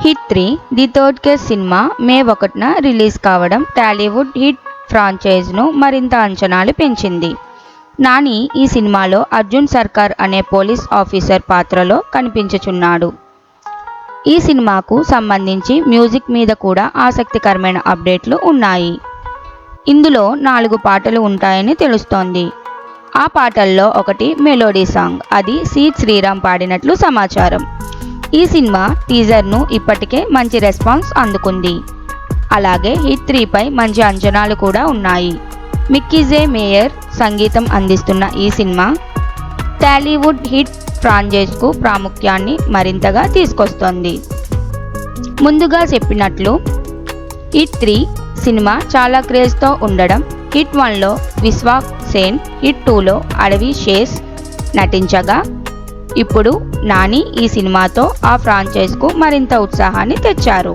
Hit 3 the third case సినిమా May 1న release కావడం టాలీవుడ్ హిట్ ఫ్రాంచైజ్ను మరింత అంచనాలు పెంచింది. నాని ఈ సినిమాలో అర్జున్ సర్కార్ అనే పోలీస్ ఆఫీసర్ పాత్రలో కనిపించనున్నాడు. ఈ సినిమాకు సంబంధించి మ్యూజిక్ మీద కూడా ఆసక్తికరమైన అప్డేట్లు ఉన్నాయి. ఇందులో 4 పాటలు ఉంటాయని తెలుస్తోంది. ఆ పాటల్లో ఒకటి మెలోడీ సాంగ్. అది సీడ్ శ్రీరామ్ పాడినట్లు సమాచారం. ఈ సినిమా టీజర్ను ఇప్పటికే మంచి రెస్పాన్స్ అందుకుంది. అలాగే హిట్ 3పై మంచి అంచనాలు కూడా ఉన్నాయి. మిక్కీ జే మేయర్ సంగీతం అందిస్తున్న ఈ సినిమా టాలీవుడ్ హిట్ ఫ్రాంచైజ్కు ప్రాముఖ్యాన్ని మరింతగా తీసుకొస్తోంది. ముందుగా చెప్పినట్లు హిట్ 3 సినిమా చాలా క్రేజ్తో ఉండడం, హిట్ 1లో విశ్వాక్ సేన్, హిట్ 2లో అడవి శేష్ నటించగా ఇప్పుడు నాని ఈ సినిమాతో ఆ ఫ్రాంచైజ్కు మరింత ఉత్సాహాన్ని తెచ్చారు.